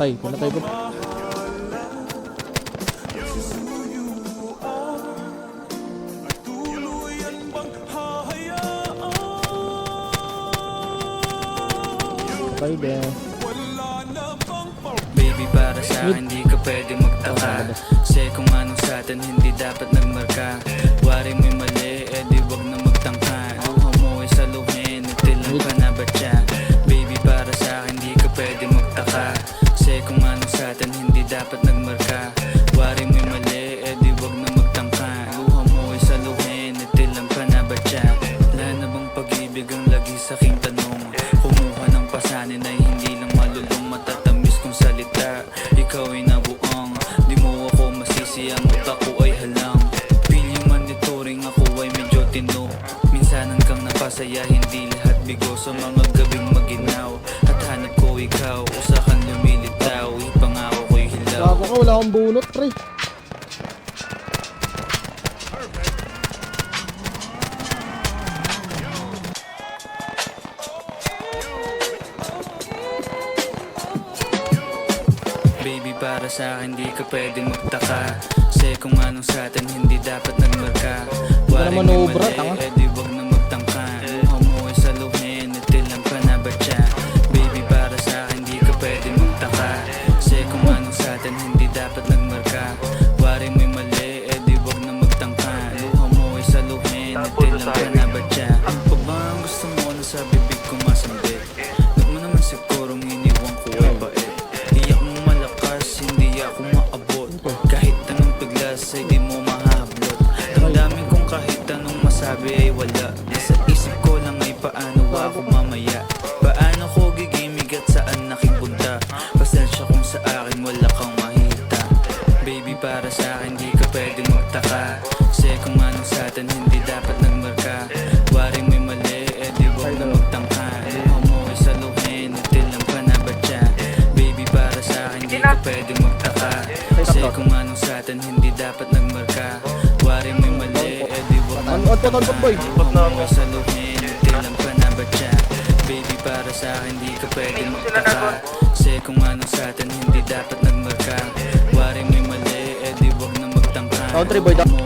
Pinatay ko. Patay din. Baby, para sa akin di ka pwede magtaka. Kasi kung anong sa atin hindi dapat nagmarka. Wari mo'y mali, di wag na magtangka. Luha mo ay saluhin, natilang ka na ba siya? Baby, para sa akin di ka pwede magtaka. Kasi kung anong sa atin hindi dapat nagmarka. Wari mo'y mali, di wag na magtangka. Luha mo ay saluhin, natilang ka na ba siya? Wala na bang pag-ibig ang lagi sa aking tanong? Kumuha ng pasanin ay hindi lang malulong, matatamis kong salita. Ikaw ay nabuang, di mo ako masisi, ang utak ko ay halang. Feeling monitoring, ako ay medyo tino. Minsanan kang napasaya, hindi lahat bigo. Sa mga gabing maginaw, at hanap ko ikaw, usa kang lumilitaw, ipangako ko'y hilaw. Gago ka, wala akong bunot, pre. Baby, para sa akin di ka pwedeng magtaka. Kasi kung anong sa atin hindi dapat nagmarka. Wari naman mo'y obra, mali, tanga. di wag na magtangka. Luha mo ay saluhin, natilang ka na ba siya? Baby, para sa akin di ka pwedeng magtaka. Kasi kung anong sa atin hindi dapat nagmarka. Wari mo'y mali, di wag na magtangka. Luha mo ay saluhin, natilang ka na ba siya? Pag ba ang gusto mo na sa bibig ko masambit? Huwag mo naman sigurong iniwan ko ay bait. Di ako malakas, hindi ako maabot. Kahit anong piglas ay di mo mahablot. Damdamin kong kahit anong masabi ay wala. Nasa isip ko lang ay paano ako mamaya. Paano ko gigimig at saan aking punta. Pasensya kung sa akin wala kang mahita. Baby, para sa akin di ka pwede magtaka. Kasi kung anong sa atin hindi dapat nagmarka. Wari mo'y mali, di wag na magtangka. Luha mo ay saluhin, natilang ka na ba siya? Baby, para sa akin di ka pwede magtaka. Kasi kung anong sa atin hindi dapat nagmarka. Wari mo'y mali, di wag na Ton, boy. Luha mo ay saluhin, natilang ka na ba siya? Baby, para sa akin di ka pwede magtaka. Kasi kung anong sa atin hindi dapat nagmarka. Wari mo'y mali, di wag na magtangka. Country boy, Luha mo